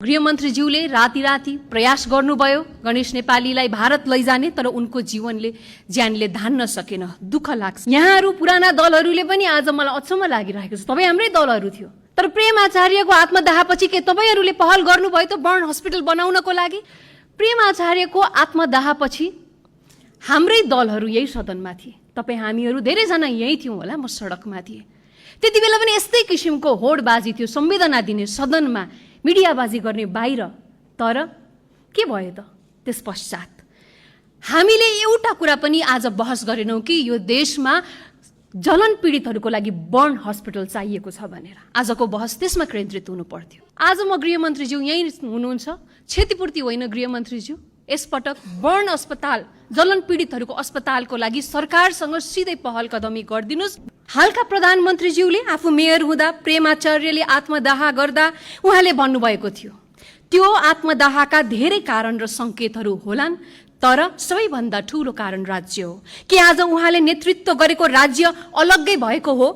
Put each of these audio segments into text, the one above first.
गृहमन्त्रीज्यूले राति प्रयास गर्नुभयो गणेश नेपालीलाई भारत लैजाने, तर उनको जीवनले ज्यानले धान्न सकेन। दुःख लाग्छ। यहाँहरू पुराना दलहरूले पनि आज मलाई अचम्म लागिरहेको छ। तपाईँ हाम्रै दलहरू थियो, तर प्रेम आचार्यको आत्मदाहपछि के तपाईँहरूले पहल गर्नुभयो त बर्न हस्पिटल बनाउनको लागि? प्रेम आचार्यको आत्मदाहपछि हाम्रै दलहरू यही सदनमा थिए। तपाईँ हामीहरू धेरैजना यही थियौँ होला, म सडकमा थिएँ। त्यति बेला पनि यस्तै किसिमको होडबाजी थियो, संवेदना दिने सदनमा मिडियाबाजी गर्ने बाहिर। तर के भयो त त्यस पश्चात? हामीले एउटा कुरा पनि आज बहस गरेनौँ कि यो देशमा जलन पीडितहरूको लागि बर्न हस्पिटल चाहिएको छ भनेर। आजको बहस त्यसमा केन्द्रित हुनु पर्थ्यो। आज म गृहमन्त्रीज्यू यहीँ हुनुहुन्छ, क्षतिपूर्ति होइन गृहमन्त्रीज्यू, यसपटक बर्न अस्पताल, जलन पीडितहरूको अस्पतालको लागि सरकारसँग सिधै पहल कदमी गरिदिनुहोस्। हालका प्रधानमन्त्रीज्यूले आफू मेयर हुँदा प्रेम आचार्यले आत्मदाह गर्दा उहाँले भन्नुभएको थियो त्यो आत्मदाहका धेरै कारण र सङ्केतहरू होलान्, तर सबैभन्दा ठूलो कारण राज्य हो। कि आज उहाँले नेतृत्व गरेको राज्य अलग्गै भएको हो?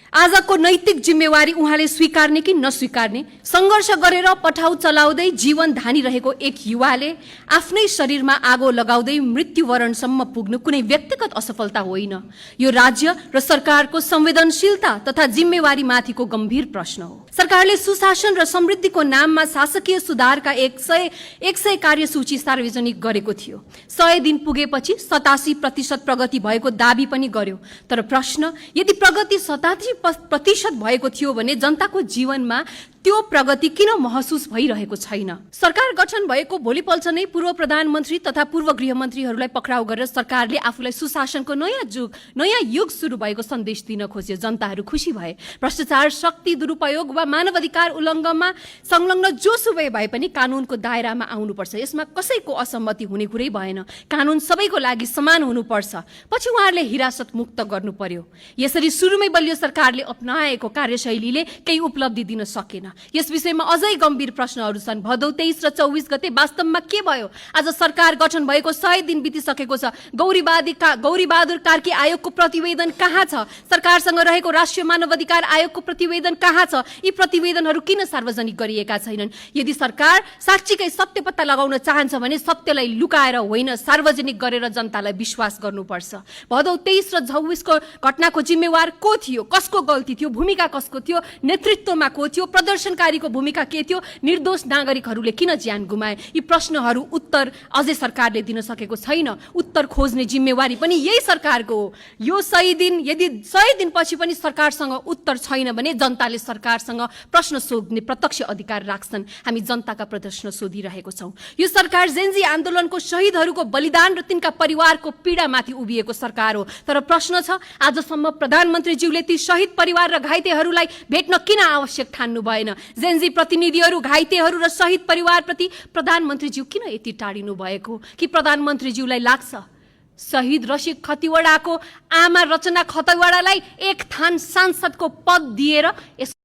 आजको नैतिक जिम्मेवारी उहाँले स्वीकार्ने कि नस्वीकार्ने? सङ्घर्ष गरेर पठाउ चलाउँदै जीवन धानिरहेको एक युवाले आफ्नै शरीरमा आगो लगाउँदै मृत्युवरणसम्म पुग्नु कुनै व्यक्तिगत असफलता होइन, यो राज्य र सरकारको संवेदनशीलता तथा जिम्मेवारी माथिको गम्भीर प्रश्न हो। सरकारले सुशासन र समृद्धिको नाममा शासकीय सुधारका 100 कार्यसूची सार्वजनिक गरेको थियो। 100 दिन पुगेपछि 87% प्रगति भएको दाबी पनि गर्यो। तर प्रश्न, यदि प्रगति 87% भएको थियो भने जनताको जीवनमा त्यो प्रगति किन महसुस भइरहेको छैन? सरकार गठन भएको भोलिपल्ट नै पूर्व प्रधानमन्त्री तथा पूर्व गृहमन्त्रीहरूलाई पक्राउ गरेर सरकारले आफूलाई सुशासनको नयाँ युग सुरु भएको सन्देश दिन खोज्यो। जनताहरू खुसी भए। भ्रष्टाचार, शक्ति दुरुपयोग वा मानवाधिकार उल्लङ्घनमा संलग्न जोसुकै भए पनि कानुनको दायरामा आउनुपर्छ। यसमा कसैको असहमति हुने कुरै भएन। कानुन सबैको लागि समान हुनुपर्छ। पछि उहाँहरूले हिरासत मुक्त गर्नु पर्यो। यसरी सुरुमै बलियो सरकारले अपनाएको कार्यशैलीले केही उपलब्धि दिन सकेन। यस विषयमा अझै गम्भीर प्रश्नहरू छन्। भदौ 23 र 24 गते वास्तवमा के भयो? आज सरकार गठन भएको 100 दिन बितिसकेको छ। गौरीबहादुर कार्की आयोगको प्रतिवेदन कहाँ छ? सरकारसँग रहेको राष्ट्रिय मानवाधिकार आयोगको प्रतिवेदन कहाँ छ? यी प्रतिवेदनहरू किन सार्वजनिक गरिएका छैनन्? यदि सरकार साँच्चीकै सत्य पत्ता लगाउन चाहन्छ भने सत्यलाई लुकाएर होइन, सार्वजनिक गरेर जनतालाई विश्वास गर्नुपर्छ। भदौ 23 र 24 को घटनाको जिम्मेवार को थियो? कसको गल्ती थियो? भूमिका कसको थियो? नेतृत्वमा को थियो? प्रदर्शनकारीको भूमिका के थियो? निर्दोष नागरिकहरूले किन ज्यान गुमाए? यी प्रश्नहरू उत्तर अझै सरकारले दिन सकेको छैन। उत्तर खोज्ने जिम्मेवारी पनि यही सरकारको हो। यो 100 दिन, यदि 100 दिनपछि पनि सरकारसँग उत्तर छैन भने जनताले सरकारसँग प्रश्न सोध्ने प्रत्यक्ष अधिकार राख्छन्। हामी जनताका प्रश्न सोधिरहेको छौँ। यो सरकार जेन्जी आन्दोलनको शहीदहरूको बलिदान र तिनका परिवारको पीडामाथि उभिएको सरकार हो। तर प्रश्न छ, आजसम्म प्रधानमन्त्रीज्यूले ती शहीद परिवार र घाइतेहरूलाई भेट्न किन आवश्यक ठान्नु भएन? जेन्जी प्रतिनिधिहरू, घाइतेहरू र शहीद परिवारप्रति प्रधानमन्त्रीज्यू किन यति टाढिनु भएको? कि प्रधानमन्त्रीज्यूलाई लाग्छ शहीद रसिक खतिवडाको आमा रचना खतिवडालाई एक थान सांसदको पद दिएर